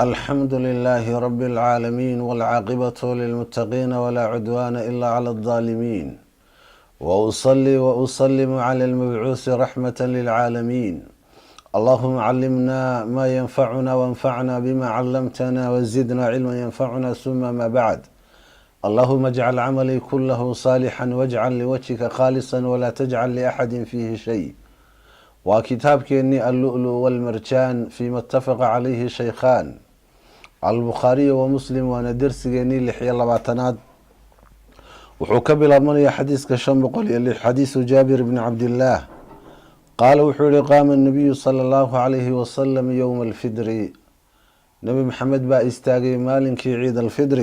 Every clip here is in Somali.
الحمد لله رب العالمين والعاقبة للمتقين ولا عدوان إلا على الظالمين وأصلي وأسلم على المبعوث رحمة للعالمين اللهم علمنا ما ينفعنا وانفعنا بما علمتنا وزدنا علما ينفعنا ثم ما بعد اللهم اجعل عملي كله صالحا واجعل لوجهك خالصا ولا تجعل لأحد فيه شيء وكتابكني اللؤلؤ والمرجان فيما اتفق عليه شيخان البخاري ومسلم وانا درسيني لحيا لباتناد وحكى بالأمانية حديث كشام بقول حديث جابر بن عبد الله قال وحول قام النبي صلى الله عليه وسلم يوم الفدر نبي محمد با استاغي مالك عيد الفدر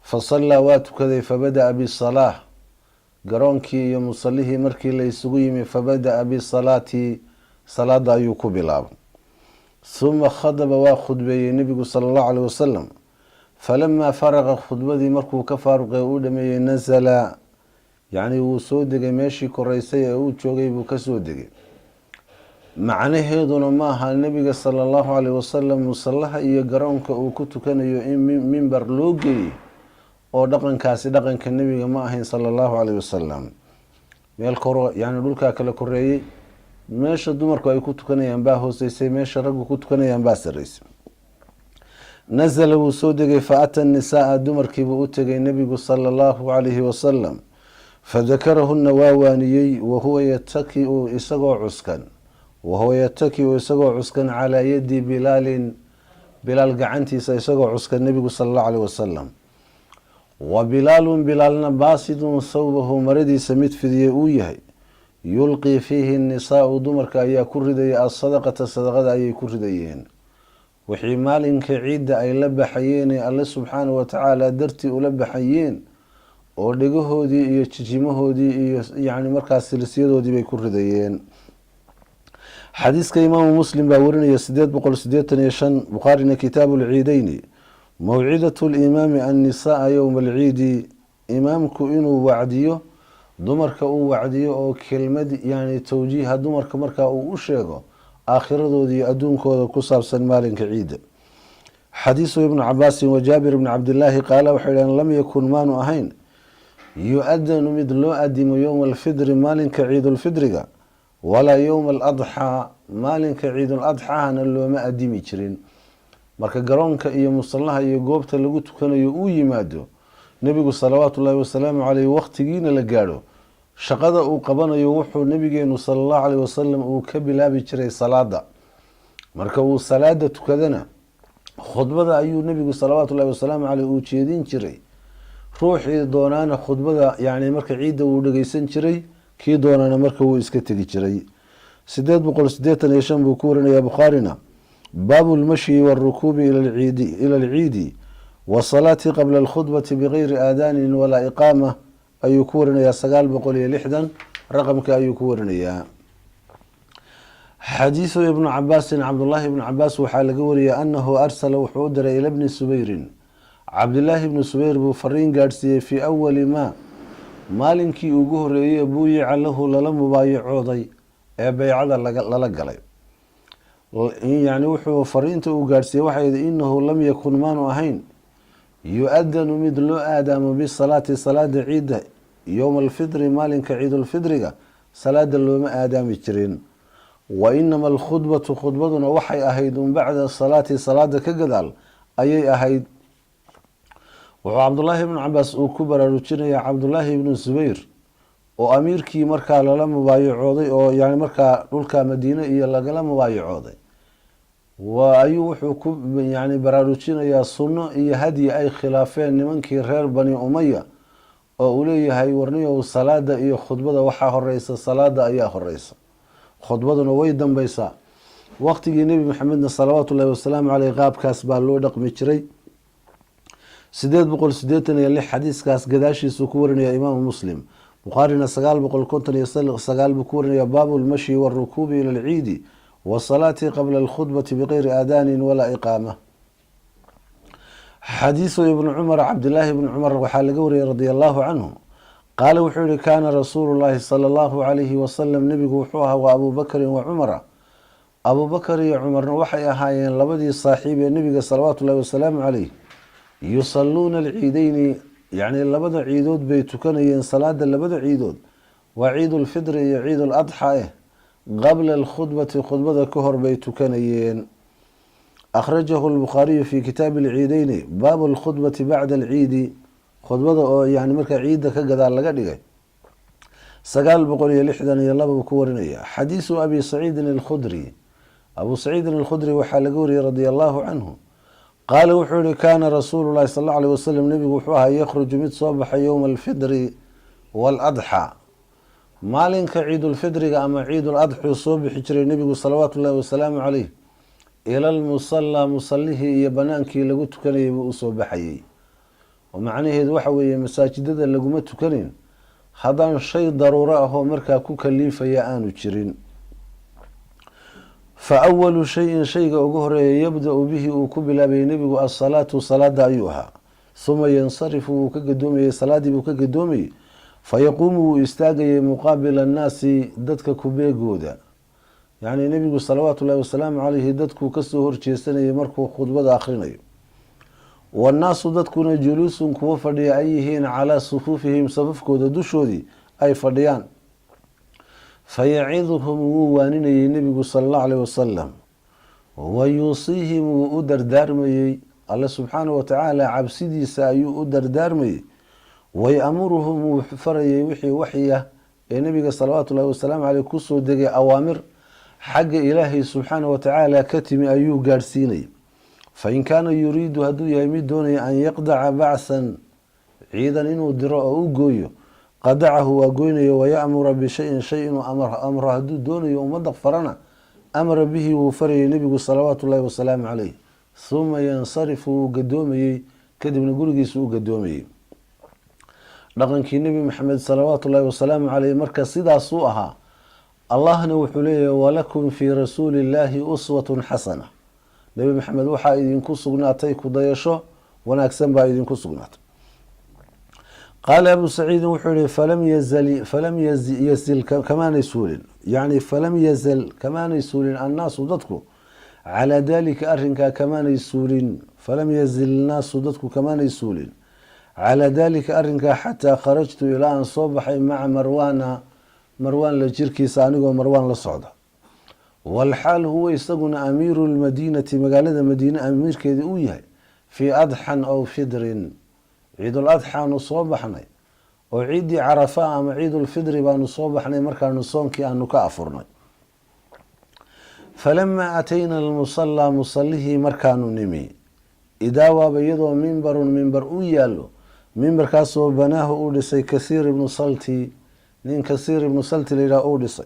فصلى واتكذي فبدأ بالصلاة قرونكي يمصليه مركي ليسويم فبدأ بالصلاة صلاة أيوكو بلاب ثم خضب وخطبه النبي صلى الله عليه وسلم فلما فرغ خطبه مركو كفارق ودمي نزل يعني وسودق ماشي كريسي او جوغي بو كسودق معناheeduna maaha nabiga sallallahu alayhi wasallam musallaha iyo garoonka uu ku tukanayo in minbar loo geeyay oo dhaqankaasi dhaqanka nabiga ma ahayn sallallahu alayhi wasallam meel koro yani dhulka kala koreeyay meesha dumarku ay ku tukanayaan baa hooseysay meesha raggu ku tukanayaan baa sareysay نزل وسودق فأتى النساء دمركي بأتقي النبي صلى الله عليه وسلم فذكرهن واوانيي وهو يتكئ إسقو عسكا على يد بلال قعنتي سيسقو عسكا النبي صلى الله عليه وسلم وبلالنا باسد صوبه مردي سميت في ذيئويه يلقي فيه النساء دمرك أي كردي الصدقة أي كرديين وحي مالك عيد أي لبحيين الله سبحانه وتعالى درتي ولبحيين ودقه دي يتجمه دي يعني مركز سلسيده دي بيكون رديين حديث كإمام مسلم باورنا يسديد بقول سديد يشن بخارنا كتاب العيدين موعدة الإمام النساء يوم العيد إمامك إنه وعديه دمرك أو وعديه أو كلمة يعني توجيه دمرك مركا أو أشيغو آخرتودي أدونكودا كسابسن مالك عيد حديث ابن عباس وجابر بن عبد الله قال وحيلا لم يكن مانو أهين يؤذن مثل أدم يوم الفدر مالك عيد الفدر ولا يوم الأضحى مالك عيد الأضحى أنا اللي ما أدمي جرين marka garoonka iyo musallaha iyo goobta lagu tukanayo uu yimaado nabigu sallallahu alayhi wasallam waqtigiina la gaaro shaqada uu qabanayo wuxuu nabigeenu sallallahu alayhi wasallam uu ka bilaabi jiray salaada marka uu salaada tukadana khudbada ayuu nabigu sallallahu alayhi wasallam uu jeedin jiray ruuxii doonaana khudbada yani marka ciida uu dhageysan jiray kii doonana marka uu iska tagi jiray 885 buu ku warinayaa Bukharina باب المشي والركوب إلى العيد والصلاة قبل الخطبة بغير آذان ولا إقامة أي كورنا يا سقال بقول يا لحدا رقمك أي كورنا يا حديث ابن عباس عبد الله بن عباس وحال قوري أنه أرسل وحودر إلى ابن سبير عبد الله بن سبير بفرين قارسي في أول ما مالنكي وقهر يبويع له للم بايع عوضي بيع للقلي يعني وحو فرينته وقارسي واحد إنه لم يكن مانو أهين يؤذن مثل آدم بالصلاة صلاة عيد يوم الفطر مالك عيد الفطر صلاة اللوم آدم يجرين وإنما خطبتنا وحي أهيد بعد الصلاة صلاة كقدال أي أهيد وعبد الله بن عباس وكبر الرجل يا عبد الله بن الزبير وأميركي مركا للم بايعوضي أو يعني مركا للكا مدينة إيا لقلم بايعوضي وأيو حكم يعني براروتشين يا سنة إيا هدي أي خلافين نمنكي رير بني أمية وأولي هاي ورنية والصلاة إيا خطبة وحاه الرئيس الصلاة إياه الرئيس خطبة نويدا بيسا وقت النبي محمد صلوات الله والسلام عليه غاب كاس بالو رقم جري سديد بقول سديدنا يلي حديث كاس قداشي سكورنا يا إمام مسلم بخارينا سقال بقول كنت يصل سقال بكورنا يا باب المشي والركوب إلى العيد والصلاة قبل الخطبة بغير آذان ولا إقامة حديث ابن عمر عبد الله بن عمر وحال قوري رضي الله عنه قال وحوري كان رسول الله صلى الله عليه وسلم نبي وحوها وأبو بكر وعمر abubakar iyo cumarna waxay ahaayeen labadii saaxiib ee nebiga salawaatu ullahi wasalaamu caleyh yusalluuna alciideyni yacni labada ciidood bay tukanayeen salaada labada ciidood waa ciidulfidri iyo ciiduladxa qabla alkhudbati khudbada ka hor bay tukanayeen. akhrajahu albukhaariyu fi kitaabi alciideyni baabu alkhudbati bacda alciidi, khudbada oo yani markaa ciidda ka gadaal laga dhigay 962 buu ku warinaya. xadiisu abi saciidin alkhudri, abu saciidin alkhudri waxaa laga wariyey radia allahu canhu qaala wuxuu yihi kaana rasuulu llahi sal alla alih wasalam nebigu wuxuu ahaa yakhruju mid soo baxay yowma alfidri waaladxa, maalinka ciidulfidriga ama ciiduladxuu soo bixi jiray nebigu salawaatu ullahi wasalaamu caleyh ila lmusallaa, musallihii iyo banaankii lagu tukanayay buu usoo baxayey. oo macnaheedu waxa weeye masaajidada laguma tukanin haddaan shay daruuro ahoo markaa ku kaliifaya aanu jirin. fa awalu shayin shayga ugu horeeya yabda-u bihi uu ku bilaabayay nebigu asalaatu, salaada ayuu ahaa. huma yansarifu wuu ka gadoomayey, salaadii buu ka gadoomayey. fayaquumu wuu istaagayay muqaabila annaasi, dadka kubeegooda. yacni nebigu salawaatu ullahi wasalaamu caleyhi dadkuu kasoo horjeesanayay markuu khudbada akhrinayo. wannaasu dadkuna juluusun kuwa fadhiya ay yihiin calaa sufuufihim, safafkooda dushoodii ay fadhiyaan. fayaciduhum wuu waaninayey nebigu sala allahu aleyh wasalam, wayuusiihim wuu u dardaarmayey, alle subxaanahu watacaala cabsidiisa ayuu u dardaarmayey. wayamuruhum wuu farayay wixii waxya ee nebiga salawaatu ullahi wasalaamu caleyh kusoo degay awaamir xagga ilaahay subxaanahu watacaala ka timi ayuu gaadhsiinayay. fain kaana yuriidu hadduu yahay mid doonaya an yaqdaca bacsan, ciidan inuu diro oo u gooyo, qadacahu waa goynayo. wayamura bishayin shay inuu amro hadduu doonayo ummadda farana amara bihi wuu farayay nebigu salawaatu ullahi wasalaamu caleyh. huma yansarifu wuu gadoomayey, kadibna gurigiisa u gadoomayey. dhaqankii nebi maxamed salawaatu ullahi wasalaamu caleyh marka sidaasuu ahaa. allahna wuxuu leeyahay walakum fii rasuuli illaahi uswatun xasana, nebi maxamed waxaa idinku sugnaatay kudayasho wanaagsan baa idinku sugnaatay. qaala abu saciidin wuxuu yihi falam yazil kamaanay suulin, yani falam yazal kamaanay suulin annaasu dadku calaa dalika arrinkaa kamaanay suulin, falam yazil naasu dadku kamaanay suulin calaa dalika arrinkaa xataa kharajtu ilaa aan soo baxay maca marwaana, marwaan la jirkiisa anigoo marwaan la socda. walxaal huwa isaguna amiiru lmadiinati, magaalada madiine amiirkeedii uu yahay, fii adxan aw fidrin, ciiduladxaanu soo baxnay oo ciiddii carafa ama ciidulfidri baanu soo baxnay markaanu soonkii aanu ka afurnay. falamaa atayna almusallaa, musallihii markaanu nimi, idaa waaba iyadoo mimbarun mimbar u yaalo, mimbarkaasoo banaahu uu dhisay kasiir ibnu salti, nin kasiir ibnu salti layidhaha uu dhisay.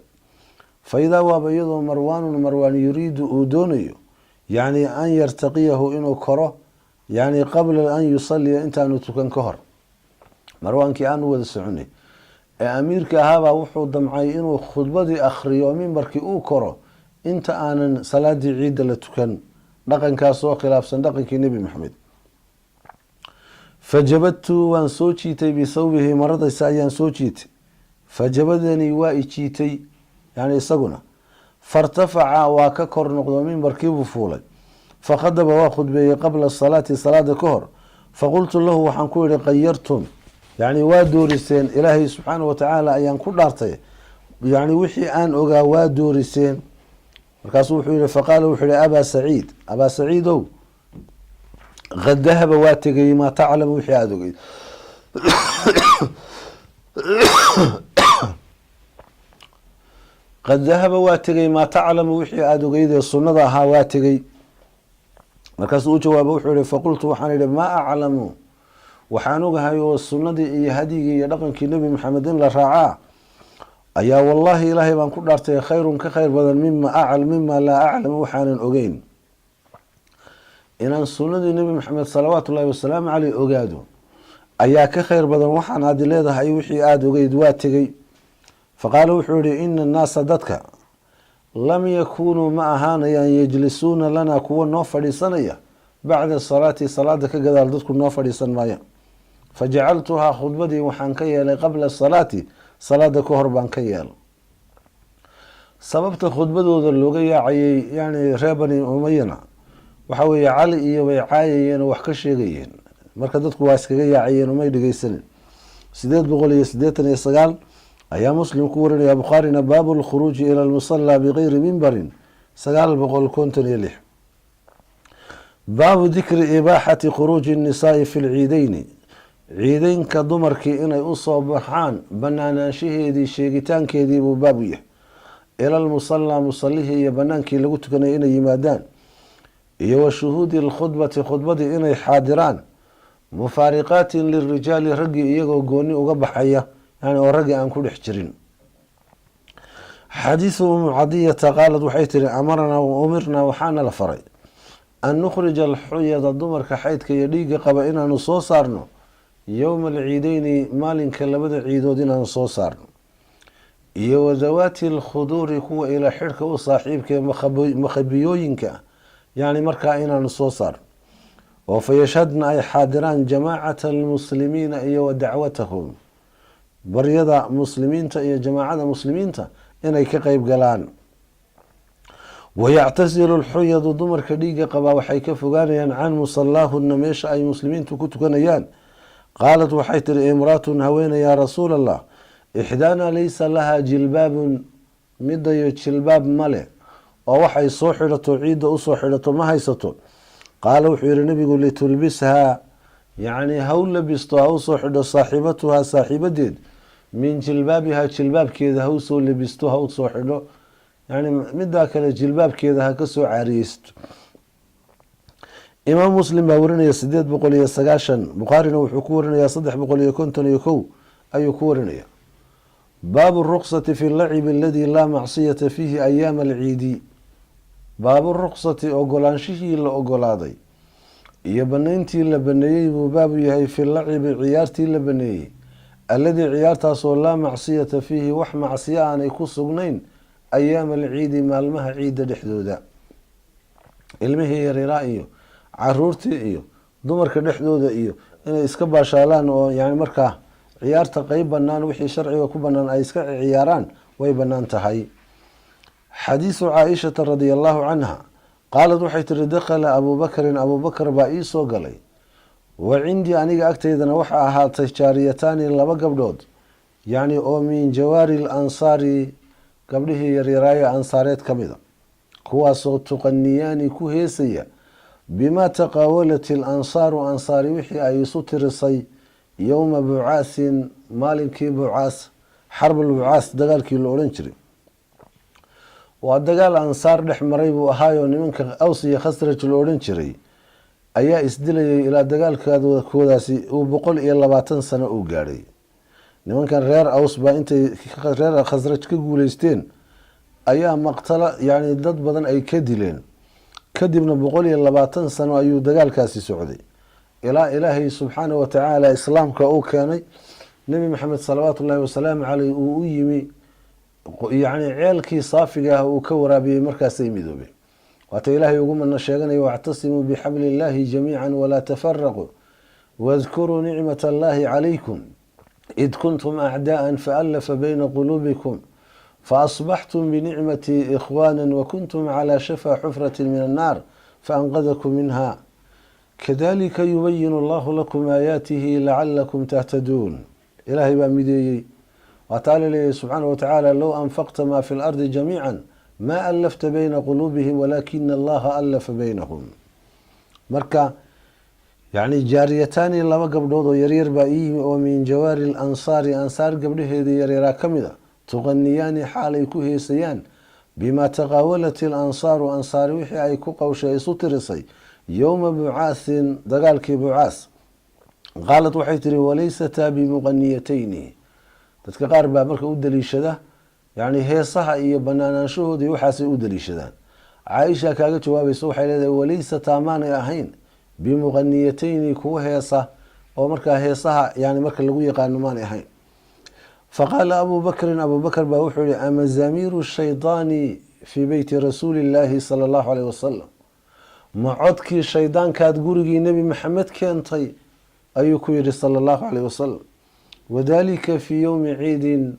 faidaa waaba iyadoo marwaanun marwaan yuriidu uu doonayo yacni an yartaqiyahu inuu koro, yacni qabla an yusaliya intaanu tukan ka hor. marwaankii aanu wada soconay ee amiirka ahaabaa wuxuu damcay inuu khudbadii akhriyo oo mimbarkii uu koro inta aanan salaadii ciidda la tukan, dhaqankaasoo khilaafsan dhaqankii nebi maxamed. fajabadtu waan soo jiitay bisawbihi, maradaysa ayaan soo jiitay. fajabadanii waa i jiitay, yani isaguna. fairtafaca waa ka kor noqdo, mimbarkiibuu fuulay. fakhadaba waa khudbeeyey qabla salaati, salaada ka hor. faqultu lahu waxaan ku yihi qayartum, yani waa dooriseen, ilaahay subxaanahu watacaala ayaan ku dhaartay, yani wixii aan ogaa waa dooriseen. markaasuu wuxuu yihi faqaala wuxuu yihi abaa saciid, abaa saciidow qad dahaba waa tegay maa taclamu wixii aada ogeyd. qad dahaba waa tegay maa taclamu wixii aada ogeyd ee sunnada ahaa waa tegay. markaasuu u jawaaba wuxuu yihi faqultu waxaan yihi maa aclamu, waxaan ogahay oo sunnadii iyo hadyigii iyo dhaqankii nebi maxamed in la raacaa ayaa wallaahi ilaahay baan ku dhaartay khayrun ka khayr badan mima laa aclamu waxaanan ogeyn. inaan sunnadii nebi maxamed salawaatu ullahi wasalaamu caleyh ogaado ayaa ka khayr badan waxaan aadi leedahay wixii aada ogeyd waa tegey. faqaala wuxuu yihi ina annaasa dadka lam yakuunuu ma ahaanayaan yajlisuuna lanaa kuwa noo fadhiisanaya bacda salaati, salaada ka gadaal dadku noo fadhiisan maaya. fajacaltuhaa khudbadii waxaan ka yeelay qabla salaati, salaada ka hor baan ka yeelay. sababta khudbadooda looga yaacayay yani reer bani umayana waxa weeye cali iyo bay caayayeen oo wax ka sheegayeen, marka dadku waa iskaga yaacayeen umay dhegeysanin. 889 ayaa muslim ku warinaya, bukhaarina baabu lkhuruuji ila lmusala bigayri mimbarin 956. baabu dikri ibaaxati khuruuji الnisaai fi lciideyni, ciideynka dumarkii inay usoo baxaan banaanaanshaheedii sheegitaankeedii buu baabu yahay. ila lmusala musalihii iyo banaankii lagu tukanay inay yimaadaan, iyo wa shuhuudi lkhudbati khudbadii inay xaadiraan, mufaariqaatin lirijaali raggii iyagoo gooni uga baxaya, yani oo raggii aan ku dhex jirin. xadiisu umu cadiyata qaalad waxay tihi amarnaa wa umirnaa waxaana la faray an nukhrija alxuyada dumarka xaydka iyo dhiigga qaba inaanu soo saarno yowma alciideyni maalinka labada ciidood inaanu soo saarno, iyo wadawaati alkhuduuri kuwa ilaa xidhka u saaxiibka makhabiyooyinka yani markaa inaanu soo saarno, oo fayashhadna ay xaadiraan jamaacata almuslimiina iyo wa dacwatahum, baryada muslimiinta iyo jamaacada muslimiinta inay ka qeyb galaan. wayactasilu lxuyadu dumarka dhiigga qabaa waxay ka fogaanayaan can musalaahuna meesha ay muslimiintu ku tukanayaan. qaalat waxay tihi imraatun haweene yaa rasuul allah, ixdaana laysa lahaa jilbaabun, midayo jilbaab male oo waxay soo xidhato ciidda usoo xidhato ma haysato. qaala wuxuu yihi nabigu litulbishaa, yani haw labisto ha usoo xidho saaxibatuhaa saaxiibadeed min jilbaabihaa jilbaabkeeda ha usoo labisto ha usoo xidho, yani midaa kale jilbaabkeeda ha kasoo caariyeysto. imaam muslim baa warinaya 890, bukhaarina wuxuu ku warinaya 351 ayuu ku warinaya. baabu ruqsati fi lacibi aladi laa macsiyata fiihi ayaama alciidi, baabu ruqsati ogolaanshihii la ogolaaday iyo banayntii la baneeyey buu baabu yahay fi lacibi ciyaartii la baneeyey, alladii ciyaartaasoo laa macsiyata fiihi wax macsiyo aanay ku sugnayn ayaama alciidi maalmaha ciidda dhexdooda. ilmihii yaryraa iyo caruurtii iyo dumarka dhexdooda iyo inay iska baashaalaan oo yani markaa ciyaarta qeyb banaan wixii sharciga ku banaan ay iska ciyaaraan way banaan tahay. xadiisu caaishata radia allahu canha qaalad waxay tiri dakhala abubakrin abubakr baa ii soo galay, wa cindii aniga agteydana waxaa ahaatay jaariyataani laba gabdhood, yani oo min jawaari lansaari gabdhihii yaryaraaye ansaareed ka mida, kuwaasoo tuqaniyaani ku heesaya bimaa taqaawalat ilansaaru ansaari wixii ay isu tirisay yowma bucaasin maalinkii bucaas, xarbulbucaas dagaalkii la odhan jiray. waa dagaal ansaar dhex maray buu ahaayo nimanka aws iyo khasraj la odhan jiray ayaa isdilayay ilaa dagaalkoodaasi uu 120 sano uu gaadhay. nimankan reer aws baa intay reer khasraj ka guuleysteen ayaa maqtalo yani dad badan ay ka dileen, kadibna 120 sano ayuu dagaalkaasi socday ilaa ilaahay subxaanahu watacaala islaamka uu keenay. nebi maxamed salawaatu ullaahi wasalaamu caleyh uu u yimi, yani ceelkii saafiga ah uu ka waraabiyey, markaasay midoobeen. waata ilaahay ugu mana sheeganaya wactasimuu bixabli illaahi jamiica walaa tafaraquu wadkuruu nicmat allaahi calaykum id kuntum acdaa'an faallafa bayna quluubikum faasbaxtum binicmatii ikhwaana wakuntum calaa shafaa xufrati min annaar faanqadakum minha kadalika yubayinu allahu lakum aayaatihi lacalakum tahtaduun. ilaahay baa mideeyey. waataa la leeyahay subxaana watacaala low anfaqta maa fi lardi jamiica maa allafta bayna quluubihim walaakina allaha allafa baynahum. marka yani jaariyataani laba gabdhood oo yaryar baa ii yimi oo min jawaari lansaari ansaar gabdhaheedii yaryaraa ka mid a, tuqaniyaani xaalay ku heesayaan bimaa taqaawalat ilansaaru ansaari wixii ay ku qawshay isu tirisay yowma bucaasin dagaalkii bucaas. qaalad waxay tihi walaysataa bimuqaniyatayni, dadka qaar baa marka u daliishada yani heesaha iyo banaanaanshahoodii waxaasay u daliishadaan. caaisha kaaga jawaabaysa waxay leedahay walaysataa maanay ahayn bimuqaniyatayni kuwa heesa oo markaa heesaha yani marka lagu yaqaano maanay ahayn. faqaala abu bakrin abu bakr baa wuxuu yihi amazamiiru shaydaani fii beyti rasuuli illaahi sala allahu aleyh wasalam, ma codkii shaydaankaad gurigii nebi maxamed keentay ayuu ku yihi sala allahu aleyh wasalam. wadalika fii yowmi ciidin,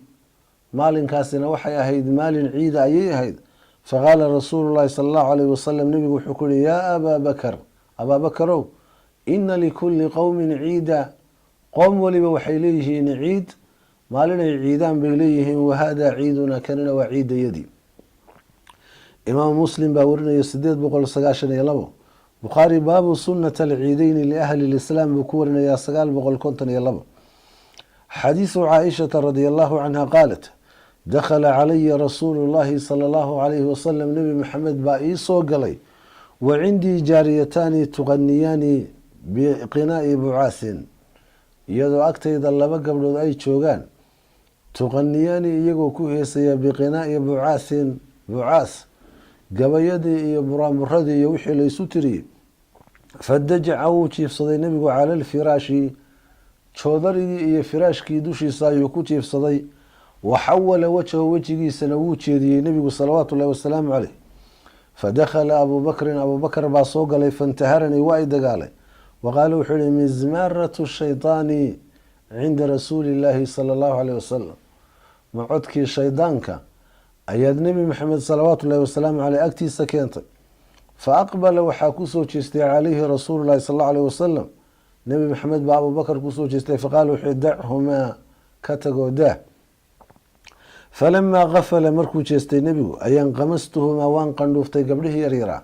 maalinkaasina waxay ahayd maalin ciida ayay ahayd. faqaala rasuulu llahi sala allahu alayhi wasalam, nebigu wuxuu ku yihi yaa abaa bakar, abaa bakarow, ina likulli qowmin ciida, qoom waliba waxay leeyihiin ciid, maalinay ciidaan bay leeyihiin, wahaadaa ciiduna, kanina waa ciidayadii. imaamu muslim baa warinaya 892. bukhaari baabu sunat alciideyni liahli lislaam buu ku warinayaa 952. xadiisu caaishata radi allahu canha qaalat dakhala calaya rasuulu llahi sala allahu calayhi wasalam, nebi maxamed baa ii soo galay, wa cindii jaariyataani tuqaniyaani biqinaa'i bucaasin, iyadoo agtayda laba gabdhood ay joogaan, tuqaniyaani iyagoo ku heesaya biqinaa'i bucaasin, bucaas gabayadii iyo buraanburadii iyo wixii laysu tiriyey. fadajaca wuu jiifsaday nebigu cala alfiraashi, joodarigii iyo firaashkii dushiisa ayuu ku jiifsaday. waxawala wajhahu, wejigiisana wuu jeediyey nebigu salawaatu ullahi wasalaamu caleyh. fadakhala abuu bakrin, abuu bakr baa soo galay, fantaharanii waa i dagaalay. waqaala wuxuu yihi mizmaaratu shaydaani cinda rasuuli illaahi sala allahu aleyh wasalam, macodkii shaydaanka ayaad nebi maxamed salawaatu ullahi wasalaamu caleyh agtiisa keentay. fa aqbala waxaa kusoo jeestay calayhi rasuulu llahi sal allahu aleyh wasalam, nebi maxamed baa abuu bakr kusoo jeestay. faqaala wuxuu dachumaa, ka tagoo daah. falamaa gafala, markuu jeestay nebigu, ayaan qamastuhumaa, waan qandhuuftay gabdhihii yaryaraa.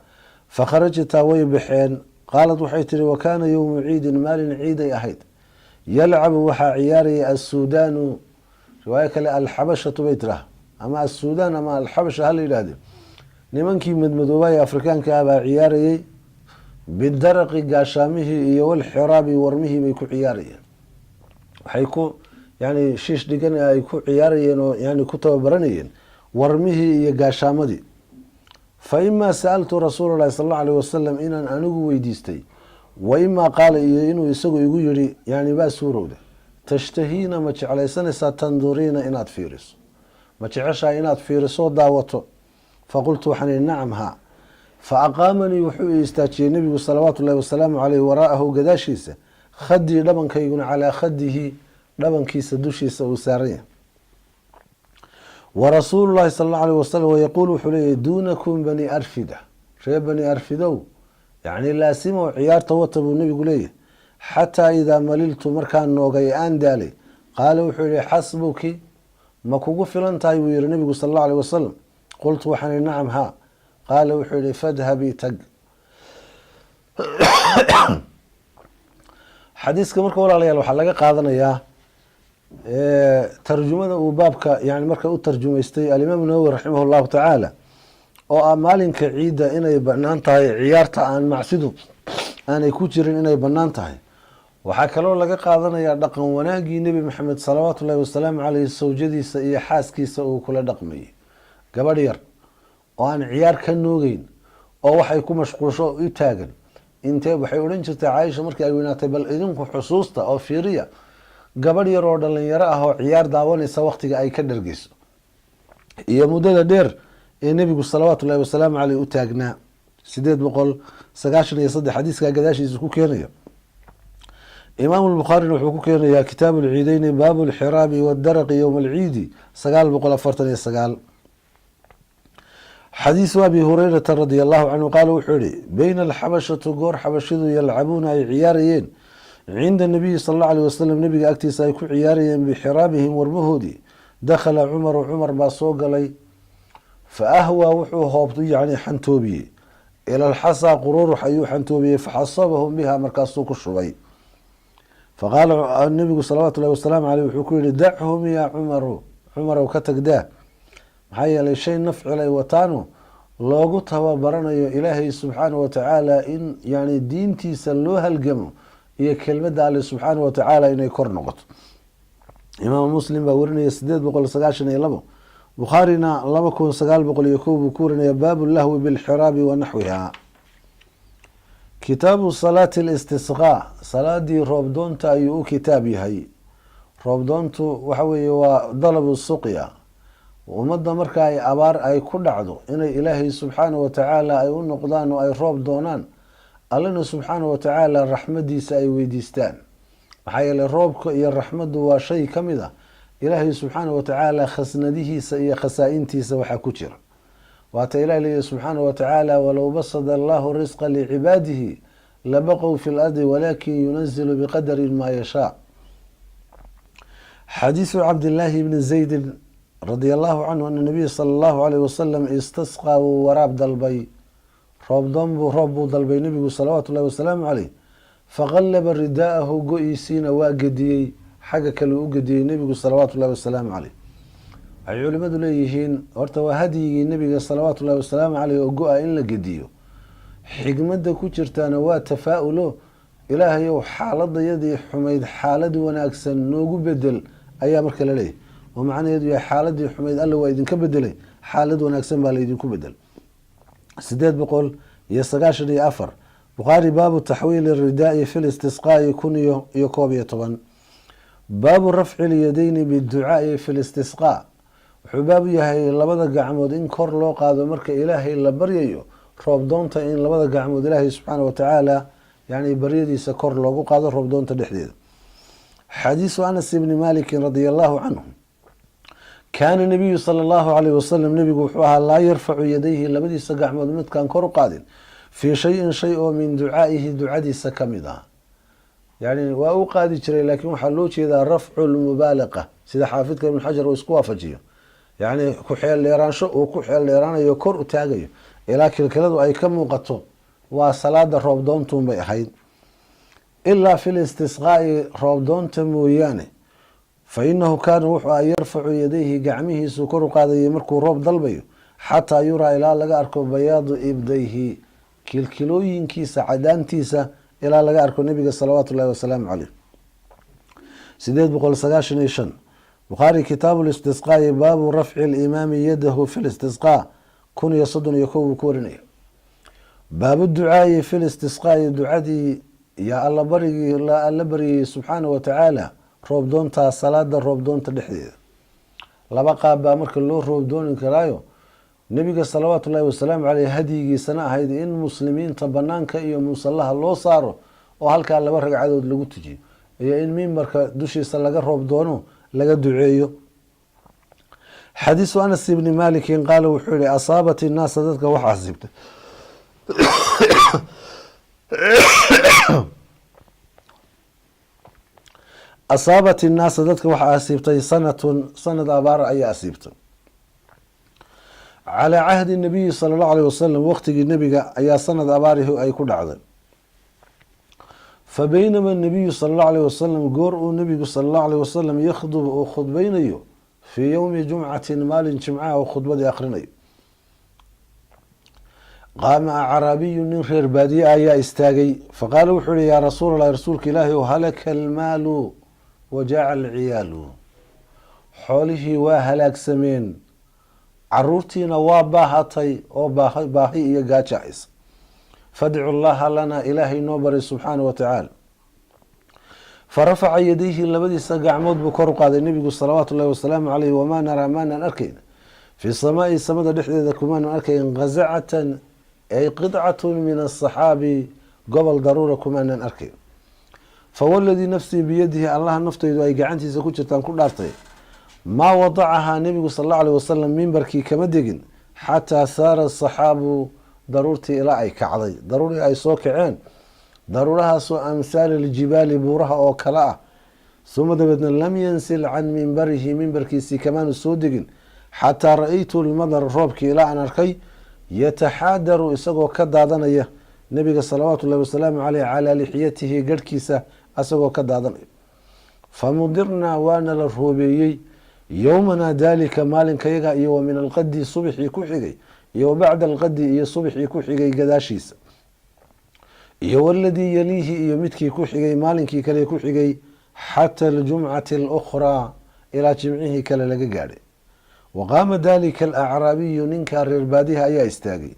fakharajtaa way baxeen. qaalad waxay tihi wakaana yowmu ciidin, maalin ciiday ahayd. yalcabu waxaa ciyaarayay assuudaanu, riwaayo kale alxabashatu bay tiraha, ama assuudaan ama alxabasha hala yidhaahde, nimankii madmadoobaa ee afrikaanka ah baa ciyaarayey, bidaraqi gaashaamihii iyo walxiraabi warmihii bay ku ciyaarayeen. waxay ku yani shiish dhigan ay ku ciyaarayeen oo yani ku tababaranayeen warmihii iyo gaashaamadii. fa imaa sa'altu rasuula llahi sala allahu aleyh wasalam, inaan anigu weydiistay, wa imaa qaala, iyo inuu isagu igu yihi yani baa suurowda, tashtahiina, ma jeclaysanaysaa, tanduriina, inaad fiiriso, ma jeceshaa inaad fiiriso daawato. faqultu waxaan ihi nacam, haa. fa aqaamanii, wuxuu i istaajiyey nebigu salawaatu ullahi wasalaamu caleyh, waraa'ahu, gadaashiisa, khadii, dhabankayguna, calaa khadihi, dhabankiisa dushiisa uu saaran yahay. wa rasuulu llahi sala allahu aleyh wasalam wayaquul, wuxuu leeyahy duunakum bani arfida, reer bani arfidow, yacni laasimo ciyaarta wata buu nebigu leeyahay. xataa idaa maliltu, markaan noogay aan daalay, qaala wuxuu yihi xasbuki, ma kugu filan tahay buu yihi nebigu sala allahu aleyh wasalam. qultu waxaan ihi nacam, haa. qaala wuxuu yihi fadhabii, tag. xadiiska marka walaalayaal waxaa laga qaadanayaa tarjumada uu baabka yani marka u tarjumaystay alimaam nawowi raximah llahu tacaala, oo ah maalinka ciidda inay banaan tahay, ciyaarta aan macsidu aanay ku jirin inay banaan tahay. waxaa kaloo laga qaadanayaa dhaqan wanaagii nebi maxamed salawaatu ullahi wasalaamu caleyh sawjadiisa iyo xaaskiisa uu kula dhaqmayay. gabadh yar oo aan ciyaar ka noogeyn oo waxay ku mashquulsho u taagan, intee waxay odhan jirtay caaisha markii ay weynaatay, bal idinku xusuusta oo fiiriya gabadh yar oo dhalinyaro ah oo ciyaar daawanaysa waqtiga ay ka dhargeyso, iyo muddada dheer ee nebigu salawaatu ullahi wasalaamu caleyh u taagnaa. 893 xadiiskaa gadaashiisa ku keenaya. imaamu lbukhaarina wuxuu ku keenayaa kitaabu lciideyni, baabu lxiraabi wadaraqi yowma alciidi 949. xadiisu abi hureyrata radi allahu canhu qaala wuxuu yihi bayna alxabashatu, goor xabashidu, yalcabuuna ay ciyaarayeen, cinda nabiyi sala allahu aleyh wasalam, nebiga agtiisa ay ku ciyaarayeen, bixiraabihim warmahoodii. dakhala cumaru, cumar baa soo galay. fa ahwaa, wuxuu hoobtay yani xantoobiyey, ila alxasaa, qururux ayuu xantoobiyey, faxasabahum biha, markaasuu ku shubay. faqaala nabigu salawaatu ullahi wasalaamu caleyh wuxuu ku yihi dachum yaa cumaru, cumarow ka tagdaa, maxaa yeelay shay nafcilay wataano loogu tababaranayo ilaahay subxaanahu watacaala in yani diintiisa loo halgamo iyo kelmadda alle subxaanahu watacaala inay kor noqoto. imaamu muslim baa warinaya 892, bukhaarina 2901 buu ku warinaya baabu lahwi bilxiraabi wa naxwiha. kitaabu salaati listisqaa, salaadii roobdoonta ayuu u kitaab yahay. roobdoontu waxa weeye waa dalabu suqya, ummadda marka ay abaar ay ku dhacdo inay ilaahay subxaanahu watacaala ay u noqdaan oo ay roob doonaan, allana subxaanahu watacaala raxmadiisa ay weydiistaan. maxaa yeeley roobka iyo raxmaddu waa shay ka mid ah ilaahay subxaana watacaala khasnadihiisa iyo khasaa-intiisa waxaa ku jira. waata ilahi leeyahy subxaana watacaala walow basada allahu risqa licibaadihi labaqow fi lardi walakin yunazilu biqadari maa yashaa. xadiisu cabdillaahi bni zaydin radia allahu canhu ana nabiya sala allahu alayh wasalam istasqaa wuu waraab dalbay, roob buu dalbay nebigu salawaatu llahi wasalaamu caleyh, faqallaba ridaa'ahu go-iisiina waa gediyey, xagga kale u gediyey nebigu salawaatu llahi wasalaamu caleyh. waxay culimadu leeyihiin horta waa hadyigii nebiga salawaatu llahi wasalaamu caleyh oo go-a in la gediyo. xigmadda ku jirtaana waa tafaa-ulo, ilaahayow xaaladayadii xumayd xaalad wanaagsan noogu bedel ayaa marka la leeyahy, oo macnaheedu yahay xaaladii xumayd alla waa idinka bedelay, xaalad wanaagsan baa laydinku bedel. 894 bukhaari baabu taxwiili ridaai fi listisqaai 1011 baabu rafci lyadeyni biducaai fi listisqaa. wuxuu baabu yahay labada gacmood in kor loo qaado marka ilaahay la baryayo, roobdoonta in labada gacmood ilaahay subxaana watacaala yani baryadiisa kor loogu qaado roobdoonta dhexdeeda. xadiisu anas ibni malikin radia allahu canhu kaana nabiyu sala allahu alayh wasalam nebigu wuxuu ahaa laa yarfacu yadayhi labadiisa gacmood midkaan kor u qaadin fii shayin shay oo min ducaa'ihi ducadiisa kamid ah. yani waa u qaadi jiray laakiin waxaa loo jeedaa rafcu lmubaalaqa sida xaafidka ibn xajar uu isku waafajiyo, yani ku-xeel dheeraansho uu ku xeel dheeraanayo kor u taagayo ilaa kilkiladu ay ka muuqato. waa salaada roobdoontuun bay ahayd. ilaa fi listisqaa'i roobdoonta mooyaane fa inahu kaana wuxuu a yarfacu yadayhi gacmihiisu kor u qaadayay markuu roob dalbayo xataa yuraa ilaa laga arko bayaadu ibdayhi kilkilooyinkiisa cadaantiisa ilaa laga arko nebiga salawaatu llahi wasalaamu caleyh. 895 bukhaari kitaabu listisqaa'i baabu rafci limaami yadahu fi listisqaa 1031 buu ku warinaya. baabu ducaai fi listisqaa'i ducadii yaa alla barigii alla baryayey subxaana watacaala roobdoontaa salaada roobdoonta dhexdeeda. laba qaab baa marka loo roobdoonin karaayo. nebiga salawaatu llahi wasalaamu caleyh hadyigiisana ahayd in muslimiinta banaanka iyo musallaha loo saaro oo halkaa 2 ragcadood lagu tujiyo, iyo in mimbarka dushiisa laga roobdoono laga duceeyo. xadiisu anas ibni malikin qaala wuxuu yihi asaabat innaasa dadka waxaa asiibtay asaabat innaasa dadka waxaa asiibtay sanad abaar ayaa asiibtay. calaa cahdi nabiyi sala allahu aleyh wasalam waqtigii nebiga ayaa sanad abaarihi ay ku dhacday. fa baynama nabiyu sala allahu aleyh wasalam goor uu nebigu sala allahu aleyh wasalam yakhdub uu khudbeynayo fii yowmi jumcatin maalin jimcaha uu khudbadii akhrinayo, qaama acraabiyu nin reer baadiye ayaa istaagay faqaala wuxuu yihi yaa rasuul allahi rasuulka ilaahi o halaka almaalu wajaaca alciyaalu. xoolihii waa halaagsameen, caruurtiina waa baahatay oo baahi iyo gaajacaysa. fadcu llaha lana ilaahay noo baray subxaana watacaala. farafaca yadayhi labadiisa gacmood buu kor u qaaday nebigu salawaatu llahi wasalaamu caleyh. wamaa naraa maanaan arkayn fi samaai samada dhexdeeda kumaanan arkayn qazacatan ay qidcatun min asaxaabi gobol daruura kumaanan arkayn. fawaladii nafsii biyadihi allaha naftaydu ay gacantiisa ku jirtaan ku dhaartay maa wadacahaa nebigu sal allahu aleyh wasalam mimbarkii kama degin xataa saara asaxaabu daruurtii ilaa ay kacday, daruurii ay soo kaceen, daruurahaasoo amhaali ljibaali buuraha oo kale ah. uma dabeedna lam yansil can mimbarihi mimbarkiisii kamaanu soo degin xataa ra-aytu lmadar roobkii ilaa aan arkay yataxaadaru isagoo ka daadanaya nebiga salawaatu llahi wasalaamu caleyh calaa lixyatihi garhkiisa isagoo ka daadanaya. famudirnaa waana la roobeeyey yowmana daalika maalinkayaga iyo wa min alqadi subxii ku xigay iyo wabacda alqadi iyo subxii ku xigay gadaashiisa iyo waladii yaliihi iyo midkii ku xigay maalinkii kale ku xigay xata aljumcati alukhraa ilaa jimcihii kale laga gaadhay. waqaama dalika alacraabiyu ninkaa reer baadiyaha ayaa istaagay,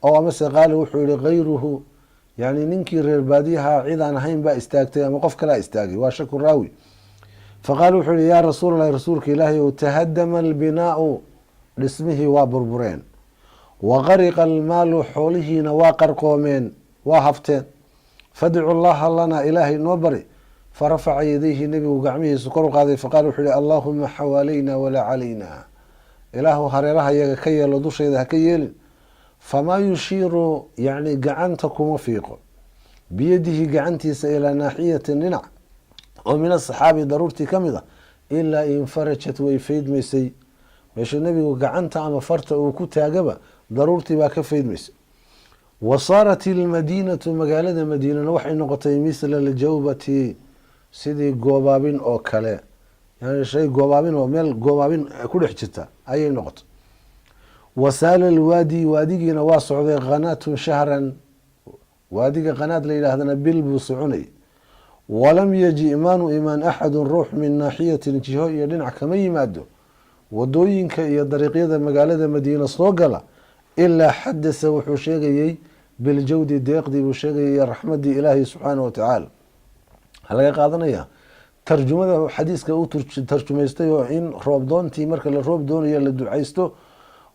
oo amase qaala wuxuu yihi kayruhu, yani ninkii reer baadiyaha cidaan ahayn baa istaagtay ama qof kalea istaagay, waa shaku raawi. faqaala wuxuu yihi yaa rasuul allahi rasuulka ilaahi ow tahadama albinaau dhismihii waa burbureen, waqariqa almaalu xoolihiina waa qarqoomeen waa hafteen. fadcu llaha lana ilaahay noo bari farafaca yadayhi nebigu gacmihiisu kor u qaaday faqaala wuxuu yihi allaahuma xawaalayna walaa calayna, ilaahu hareeraha yaga ka yeelo dushayda ha ka yeelin. famaa yushiiru yani gacanta kuma fiiqo biyadihi gacantiisa ilaa naaxiyatin dhinac oo min asaxaabi daruurtii ka mid a ilaa infarajat way faydmaysay. meesha nebigu gacanta ama farta uu ku taagaba daruurtii baa ka faydmaysay. wa saarat ilmadiinatu magaalada madiinana waxay noqotay misla aljawbati sidii goobaabin oo kale, yani shay goobaabin oo meel goobaabin ku dhex jirta ayay noqotay. wasaala alwaadi waadigiina waa socday qanaatun shahran, waadiga qanaad la yidhaahdana bil buu soconay. walam yaji imaanu imaan axadun ruux min naaxiyatin jiho iyo dhinac kama yimaado wadooyinka iyo dariiqyada magaalada madiina soo gala ilaa xadasa wuxuu sheegayey biljawdi deeqdii buu sheegayay iyo raxmadii ilaahi subxaanahu watacaala. waxaa laga qaadanaya tarjumada xadiiska u tarjumaystay oo in roob doontii marka la roob doonayo la ducaysto.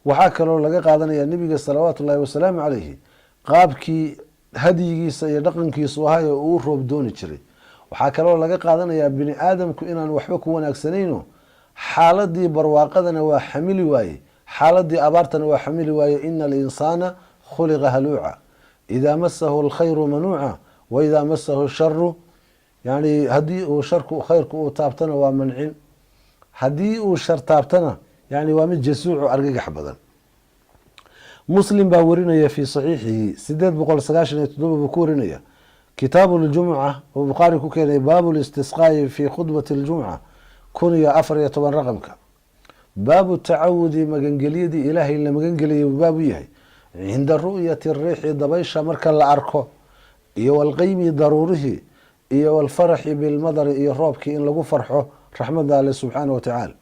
waxaa kaloo laga qaadanaya nebiga salawaatu ullaahi wasalaamu calayhi qaabkii hadyigiisa iyo dhaqankiisu ahay oo uu roob dooni jiray. waxaa kaloo laga qaadanayaa bini aadamku inaan waxba ku wanaagsanayno, xaaladii barwaaqadana waa xamili waaye, xaaladii abaartana waa xamili waaye. ina alinsaana khuliqa haluuca idaa masahu alkhayru manuuca wa idaa masahu sharu, yani haddii uu sharku khayrku uu taabtana waa mancin, haddii uu shar taabtana yani waa mid jasuuco argagax badan. muslim baa warinaya fii saxiixihi 897 buu ku warinaya kitaabu ljumca oo bukhaari ku keenay baabu listisqaa'i fii khudbati ljumca 1014 raqamka. baabu tacawudi magangelyadii ilaahay la magangeliyay buu baabu yahay cinda ru'yati riixi dabaysha marka la arko, iyo walqeymi daruurihii, iyo walfaraxi bilmadari iyo roobkii in lagu farxo raxmada alle subxaanahu watacaala.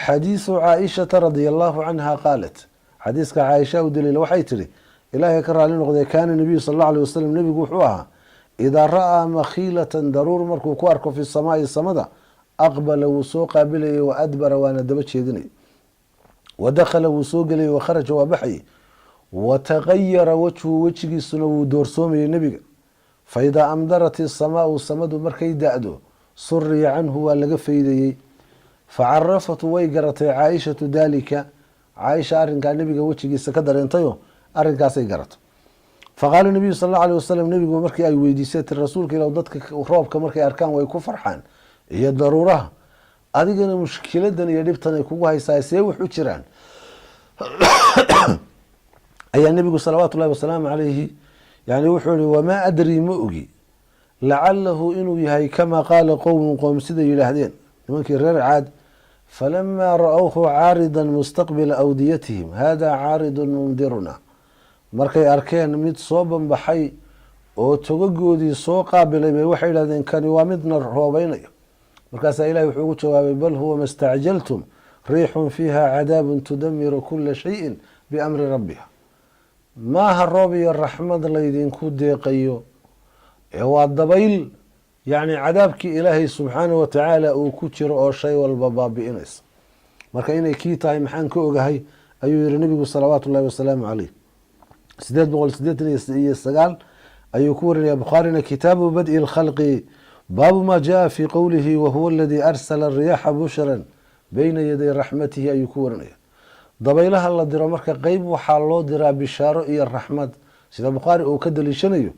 xadiisu caaishata radia allahu canha qaalat, xadiiska caaisha u daliila waxay tihi ilaahay ka raali noqday kaana nabiyu sal alla alay wasalam nebigu wuxuu ahaa idaa ra'aa makhiilatan daruur markuu ku arko fi samaai samada aqbala wuu soo qaabilayay wa adbara waana daba jeedinay, wa dakhala wuu soo gelayay wa kharaja waa baxayay, wa tagayara wajhu wejigiisuna wuu doorsoomayay nebiga. fa idaa amdarat isamaau samadu markay da-do suriya canhu waa laga faydayey. facarafatu way garatay caaishatu daalika, caaisha arrinkaa nebiga wejigiisa ka dareentayo arrinkaasay garato. faqaala nabiyu sal alla alay wasalam, nebigu markii ay weydiisay ti rasuulka ilah dadka roobka markay arkaan way ku farxaan iyo daruuraha, adigana mushkiladan iyo dhibtan ay kugu haysaa see wax u jiraan? ayaa nebigu salawaatu ullahi wasalaamu calayhi yani wuxuu yihi wamaa adrii ma ogi lacalahu inuu yahay kamaa qaala qowmun qoom siday yidhaahdeen nimankii reer caad falamaa ra-awhu caaridan mustaqbila awdiyatihim hada caaridun mundiruna, markay arkeen mid soo banbaxay oo togagoodii soo qaabilay bay waxay yidhahdeen kani waa midna roobeynaya. markaasaa ilahi wuxuu ugu jawaabay bal huwa ma stacjaltum riixun fiiha cadaabun tudamiru kula shayin biamri rabbiha. maaha roob iyo raxmad laydinku deeqayo ee waa dabayl yani cadaabkii ilaahay subxaanahu watacaala uu ku jiro oo shay walba baabi'inaysa. marka inay kii tahay maxaan ka ogahay ayuu yihi nebigu salawaatu ullahi wasalaamu caleyh. 889 ayuu ku warinaya bukhaarina kitaabu bad'i lkhalqi baabu ma jaa fi qowlihi wahuwa aladii arsala ariyaxa bushran beyna yaday raxmatihi ayuu ku warinaya. dabaylaha la diro marka qeyb waxaa loo diraa bishaaro iyo raxmad sida bukhaari uu ka daliishanayo,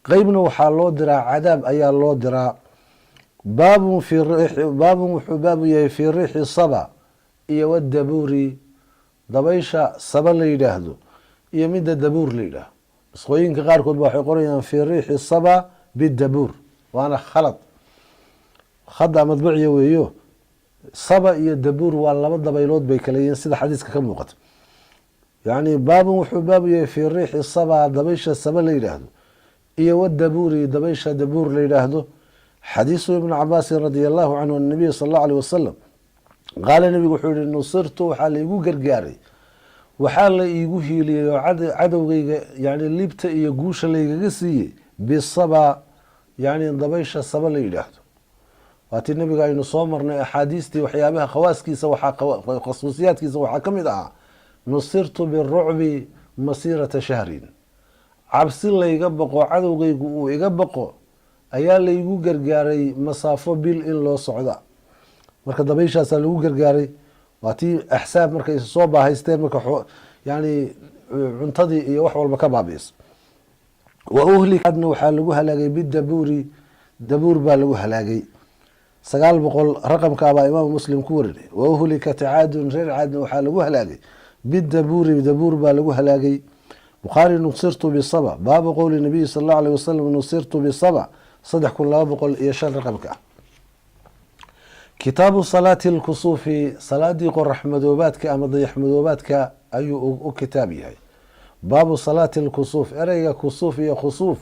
qeybna waxaa loo diraa cadaab ayaa loo diraa. baabun wuxuu baabu yahay fii riixi saba iyo wadabuuri, dabaysha saba la yidhaahdo iyo midda dabuur la yidhaahdo. nusqooyinka qaarkood ba waxay qorayaan fii riixi saba bidabuur, waana khalad, khada madbuciya weeyo. saba iyo dabuur waa laba dabaylood bay kala yihiin sida xadiiska ka muuqata. yani baabun wuxuu baabu yahay fii riixi saba dabaysha saba la yidhaahdo iyo wadabuuri dabaysha dabuur la yidhaahdo. xadiisu ibnu cabaasin radia allahu canhu an nabiy sal allahu alيh wasalam qaala nebigu wuxuu yihi nusirtu waxaa laigu gargaaray, waxaa la iigu hiiliyey oo cadowgayga yani libta iyo guusha laygaga siiyey bisaba yani dabaysha saba la yidhaahdo. waatii nabiga aynu soo marnay axaadiistii waxyaabaha khawaaskiisa khasuusiyaadkiisa waxaa ka mid ahaa nusirtu birucbi masiirata shahrin, cabsi layga baqo cadowgaygu uu iga baqo ayaa laygu gargaaray masaafo bil in loo socda. marka dabayshaasaa lagu gargaaray. waa tii axsaab markay soo baahaysteen marka yani cuntadii iyo wax walba ka baabi'is. wa uhlikadna waxaa lagu halaagay bidabuuri, dabuur baa lagu halaagay. 900 raqamkaabaa imaam muslim ku warinay. wa uhlikat caadun, reer caadna waxaa lagu halaagay bidabuuri, dabuur baa lagu halaagay. bukhaari nusirtu bisaba, baabu qowli nabiyi sal allahu alayh wasalam nusirtu bisaba 3205 raqamka ah. kitaabu salaati lkusuufi, salaadii qorax madoobaadka ama dayax madoobaadka ayuu u kitaab yahay. baabu salaati lkusuuf, ereyga kusuuf iyo khusuuf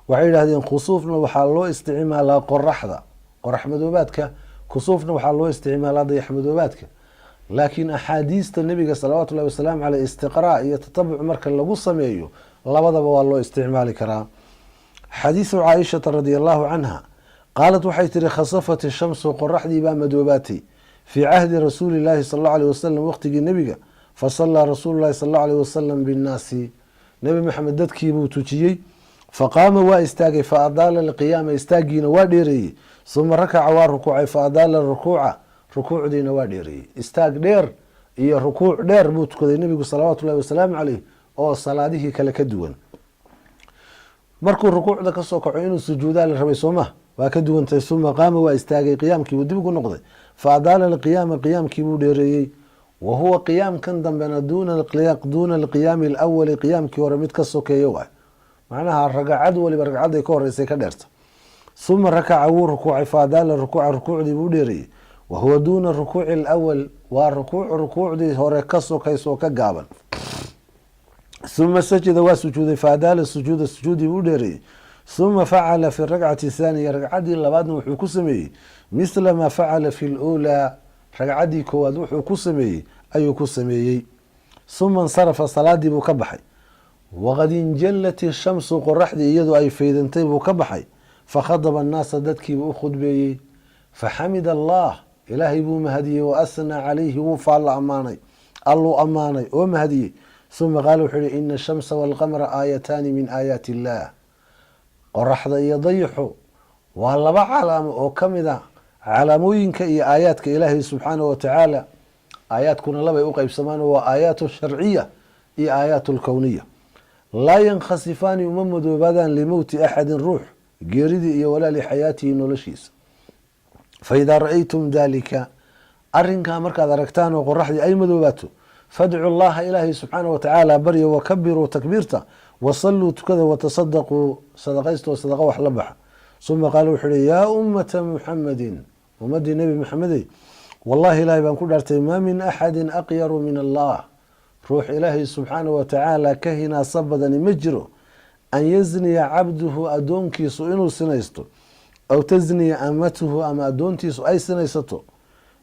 waxay yidhahdeen khusuufna waxaa loo isticmaalaa qoraxda, qorax madoobaadka. kusuufna waxaa loo isticmaalaa dayax madoobaadka. laakiin axaadiista nebiga salawaatu llahi wasalaamu caleyh istiqraa iyo tatabuc marka lagu sameeyo labadaba waa loo isticmaali karaa. xadiisu caaishata radi allahu canha qaalat waxay tihi khasafat ishamsu, qoraxdii baa madoobaatay fii cahdi rasuuli llaahi sal allau aleyh wasalam, waqtigii nebiga. fasallaa rasuulu llahi sal allau aleyh wasalam binnaasi, nebi maxamed dadkii buu tujiyey. faqaama waa istaagay, fa adaala alqiyaama, istaagiina waa dheereeyey. suma rakaca waa rukuucay, fa adaala rukuuca, rukuucdiina waa dheereeyey. istaag dheer iyo rukuuc dheer buu tukaday nebigu salawaatu llahi wasalaamu caleyh oo salaadihii kale ka duwan. markuu rukuucda kasoo kaco inuu sujuudaa la rabay soo mah, waa ka duwantay. suma qaama waa istaagay, qiyaamkii buu dib ugu noqday. fa adaala alqiyaama, qiyaamkii buu dheereeyey. wa huwa qiyaamkan dambena duuna alqiyaami alawali, qiyaamkii hore mid ka sokeeyo waay. macnaha ragcad waliba ragcaday ka horeysay ka dheerta. suma rakaca wuu rukuucay, fa adaala rukuuca, rukuucdii buu dheereeyey. wa huwa duuna rukuuci alawal, waa rukuucdii hore ka sokaysa oo ka gaaban. suma sajada waa sujuuday, fa adaala sujuuda, sujuudii buu dheereeyey. suma facala fi rakcati thaaniya, ragcaddii labaadna wuxuu ku sameeyey misla maa facala fi luulaa, ragcaddii koowaad wuxuu ku sameeyey ayuu ku sameeyey. suma insarafa, salaadii buu ka baxay. waqad injallat ishamsu, qoraxdii iyadoo ay faydantay buu ka baxay. fakhadaba annaasa, dadkiibuu u khudbeeyey. faxamida allah, ilaahay buu mahadiyey. wa asnaa calayhi, wuu faalla ammaanay, alluu ammaanay oo mahadiyey. suma qaala wuxuu yihi ina ashamsa waalqamra aayataani min aayaati illaah, qoraxda iyo dayaxu waa laba calaamo oo ka mid a calaamooyinka iyo aayaadka ilaahay subxaanahu watacaala. aayaadkuna labay u qeybsamaan, waa aayaat sharciya iyo aayaat lkowniya. laa yankhasifaani, uma madoobaadaan limowti axadin ruux geeridii iyo walaa lixayaatihi noloshiisa. faidaa ra-aytum dalika, arinkaa markaad aragtaan oo qoraxdii ay madoobaato, fadcu llaha ilaahay subxaanahu watacaala barya, wakabiruu takbiirta, wasalluu tukada, watasadaquu sadaqaysto sadaqa wax la baxa. suma qaala wuxuu ihi yaa ummata muxamadin, ummadii nebi maxamedey, wallahi ilaahay baan ku dhaartay, maa min axadin aqyaru min allah, ruux ilaahay subxaanahu watacaala ka hinaasa badani ma jiro, an yazniya cabduhu, adoonkiisu inuu sinaysto, aw tasniya amatuhu, ama adoontiisu ay sinaysato.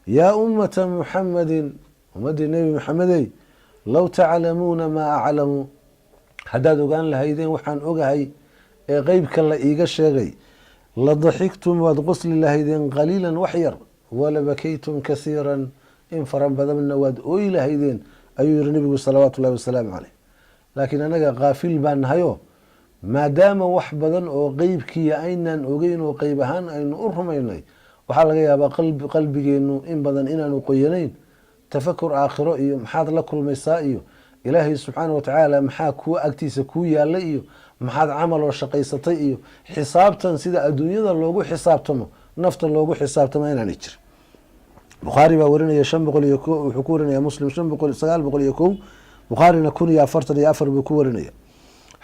yaa ummata muxamadin, ummadii nebi maxamedey, low taclamuuna maa aclamu, haddaad ogaan lahaydeen waxaan ogahay ee qeybka la iiga sheegay, la daxiktum, waad qosli lahaydeen qaliilan wax yar, wala bakaytum kasiiran, in faran badanna waad ooyi lahaydeen, ayuu yihi nebigu salawaatu llahi wasalaamu caleyh. laakiin anaga kaafil baan nahayo, maadaama wax badan oo qeybkiiya aynaan ogeyn oo qeyb ahaan aynu u rumaynay, waxaa laga yaabaa qalbigeenu in badan inaanu qoyanayn. tafakur aakhiro iyo maxaad la kulmaysaa iyo ilaahay subxaana watacaala maxaa kuwa agtiisa kuu yaala iyo maxaad camal oo shaqaysatay iyo xisaabtan sida adduunyada loogu xisaabtamo nafta loogu xisaabtamo inaanay jirin. bukhaari baa warinaya 500 wuxuu ku warinaya muslim 901 bukhaarina 1044 buu ku warinaya.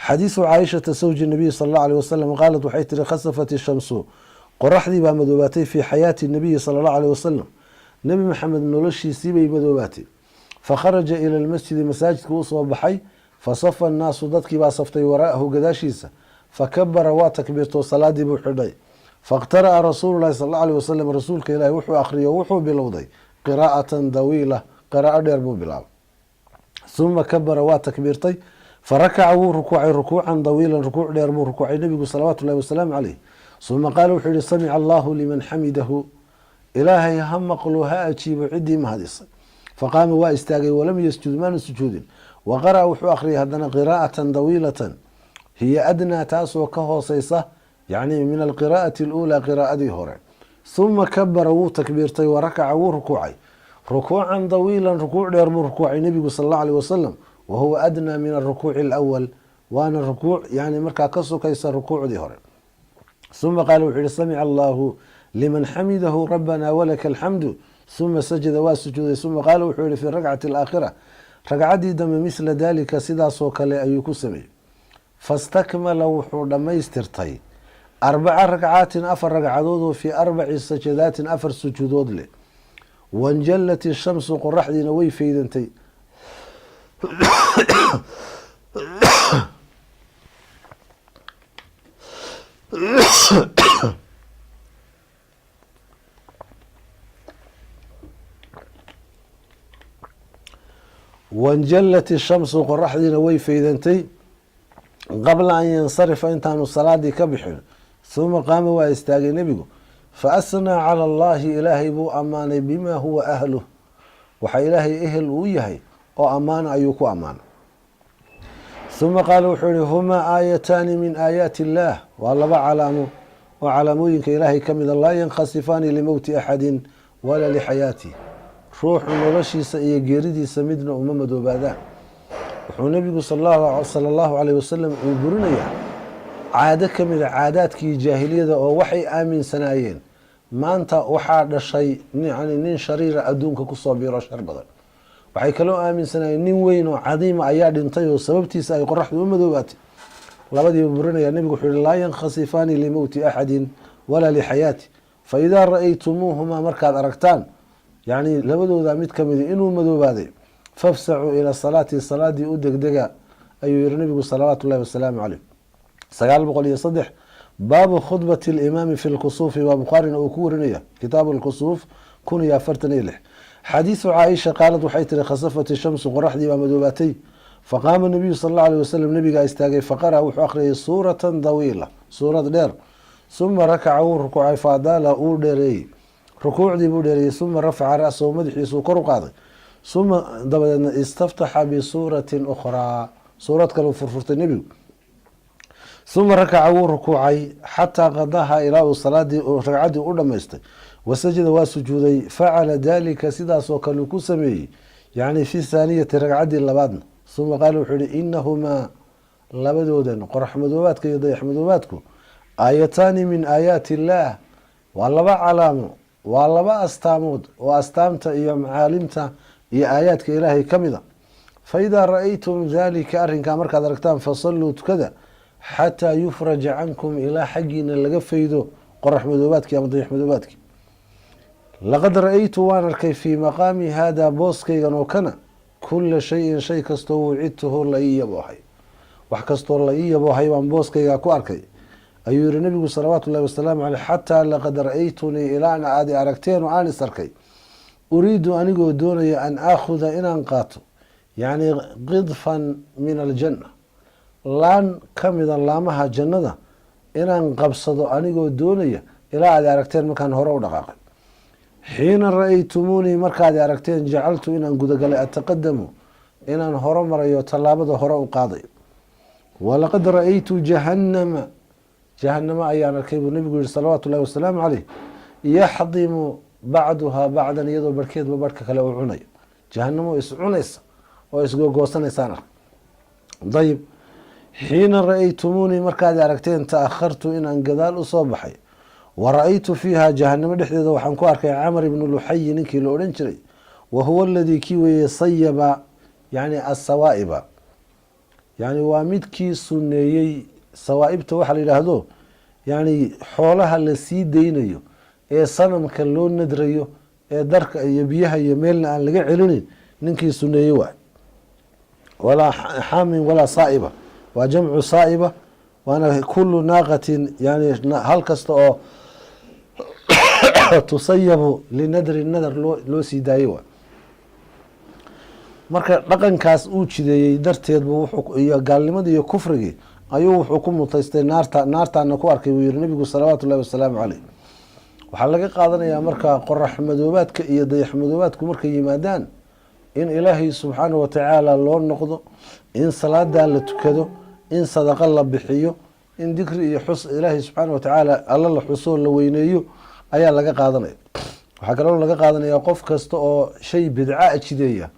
xadiisu caaishata sawji nabiy sallallahu alayhi wasallam qaalat waxay tiri khasafat ishamsu, qoraxdii baa madoobaatay fi xayaati nabiy sallallahu alayhi wasallam, nabi maxamed noloshiisii bay madoobaatay. fakharaja ila almasjidi, masaajidka uu soo baxay, fasafa annaasu, dadkii baa saftay waraahu gadaashiisa, fakabara waa takbiirto salaadii buu xidhay. faqtara'a rasuulu llahi sal allahu alayhi wasalam, rasuulka ilaahi wuxuu akhriyo wuxuu bilowday qiraa'atan dawiila, qiraa'o dheer buu bilaabay. uma kabara waa takbiirtay, farakaca wuu rukuucay rukuucan dawiilan, rukuuc dheer buu rukuucay nebigu salawaatu llahi wasalaamu caleyh. uma qaala wuxuu yihi samica allahu liman xamidahu, ilaahay ha maqlo ha ajiibo ciddii mahadisay. faqaama waa istaagay, walam yasjud, maanu sujuudin. wa qara'a wuxuu akhriyay haddana qiraa'atan dawiilatan hiya adnaa, taasoo ka hooseysa يعني من القراءة الأولى قراءة هوري ثم كبر وو تكبيرتي وركع وو ركوعي ركوعا طويلا ركوع دير ركوعي النبي صلى الله عليه وسلم وهو أدنى من الركوع الأول وانا الركوع يعني مركا كسو كيس الركوع دي هوري ثم قال وحيد سمع الله لمن حمده ربنا ولك الحمد ثم سجد واسجد ثم قال وحيد في الركعة الآخرة ركعتي دم مثل ذلك سيدا سوكالي أيوكو سمي فاستكمل وحود ما يسترتي 4 ركعات 4 ركعات في 4 سجدات 4 سجودود له وانجلت الشمس قرحدنا وي فيدنتي وانجلت الشمس قرحدنا وي فيدنتي قبل أن ينصرف انتان الصلاة كبحر ثم قام واستاغي نبيه فأثنى على الله إلهي بو أماني بما هو أهله وحا إلهي أهل ويهي أو أمان أيوكو أمان ثم قال وحولي هما آيتان من آيات الله والله علامه وعلاموينك إلهي كمد الله ينخسفان لموت أحد ولا لحياته روح ونرشي سيجيردي سمدنا أمامد وبعدان وحو النبي صلى الله عليه وسلم وبرنيا عادة كمد عاداتكي جاهلية أو وحي آمين سنايين ما أنت وحاد الشيء يعني نين شرير أدونك كصابير شربضا waxay kaloo aaminsanayeen nin weyn oo cadiima ayaa dhintay oo sababtiisa ay qoraxdu u madoobaatay labadii burinaya nabigu wuxuu laa yankhasifani li mawti ahadin wala li hayati fa idha ra'aytumuhuma markaad aragtaan yani labadooda mid kamid inuu madoobaaday fafsa'u ila salati u degdega ayuu yiri nabigu sallallahu alayhi wasallam alayhi 903 bab khutbati al-imam fi al-khusuf wa bukhari oo ku warinaya kitab al-khusuf kun ya fartanile حديث عائشة قالت وحيت خسفت الشمس قرحدي ومدوباتي فقام النبي صلى الله عليه وسلم نبي استاغي فقرأ وحقرأ سورة طويلة سورة دير ثم ركع وركوع فادال أودري ركوع دي بودري ثم رفع رأسه ومدحي سكر قاضي ثم استفتح بسورة أخرى سورة كانوا فرفرت النبي ثم ركع وركوعي حتى قضاها إلى الصلاة ركعتي أولميستي وسجد وسجودي فعل ذلك سداس وكانوا كسمي يعني في ثانية ركعة اللبادن ثم قالوا حولي إنهما لبدودا قرح مدوباتك يضيح مدوباتك آيتان من آيات الله والله علامه والله أستامود وأستامت يوم عالمت يا آياتك إلهي كمذا فإذا رأيتم ذلك أرهن كامرك دركتان فصلوا كذا حتى يفرج عنكم إلى حقنا لقفيدو قرح مدوباتك يا مضيح مدوباتك لقد رأيت وانا في مقام هذا بوسكي وكنا كل شيء كستو وعدته لأي يبوحي وحكستو لأي يبوحي وان بوسكي كواركي أيها النبي صلوات الله والسلام عليه حتى لقد رأيتني إلى أن عادي أركتين وآني سركي أريد أن يقول دوني أن أخذ إن أنقاته يعني غضفا من الجنة لان كمدا لامها جنة إن أنقبصدوا أن يقول دوني إلى عادي أركتين مكان هرو دقاقي حين رأيتموني مركادي أركتين جعلت إن قد قال أتقدم إن هرم رأيو طلابة هرم قاضي ولقد رأيت جهنم أيان الكيب النبي صلى الله وسلم عليه يحضم بعدها بعدا يدو بركيد وبركة لو عني جهنم يسعنيس ويسقو قوسن سنة طيب حين رأيتموني مركادي أركتين تأخرت إن قدال أصبحي ورأيت فيها جهنم دحديده waxaan ku arkay Amr ibn Luhay ninkii la oran jiray وهو الذي كي صيب يعني السوائب يعني waa midkii suneeyay sawaa'ibta waxa la yiraahdo yani xoolaha la sii deynayo ee sanamka loo nadrayo ee darka iyo biyaha iyo meelna aan laga celinin ninkii suneeyay waa wala hamin wala sa'iba wa jam'u sa'iba wana kullu naqatin yani hal kasta oo تصيب لنذر النذر لو سيدايو marka dhaqankaas uu jideeyay darteed wuxuu iyo gaalnimada iyo kufriga ayuu wuxuu ku mutaystay naartaana ku arkay wiir nabigu sallallahu alayhi wasallam alayhi waxa laga qaadanayaa marka qorax madoobaadka iyo dayax madoobaadku markay yimaadaan in ilaahay subhanahu wa ta'ala loo noqdo in salaada la tukado in sadaqa la bixiyo in dikri iyo xus ilaahay subxaana watacaala alla la xuso la weyneeyo ayaa laga qaadanaya. waxaa kaloo laga qaadanaya qof kasta oo shay bidca jideeya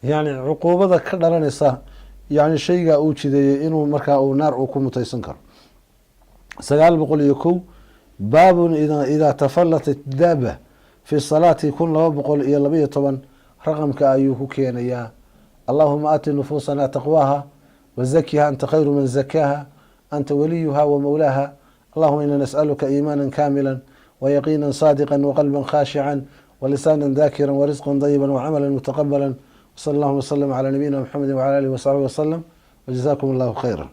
yani cuquubada ka dhalanaysa yani shayga uu jideeyey inuu markaa uu naar uu ku mutaysan karo. 901 baabun idaa tafalatat daaba fi salaati 1212 raqamka ayuu ku keenayaa. allahuma aati nufuusana taqwaha wazakiha anta khayru man zakaha anta waliyuha wamawlaha allahuma ina nas'aluka iimaana kaamila ويقينا صادقا وقلبا خاشعا ولسانا ذاكرا ورزقا طيبا وعملا متقبلا. وصلى الله وسلم على نبينا محمد وعلى اله وصحبه وسلم وجزاكم الله خيرا.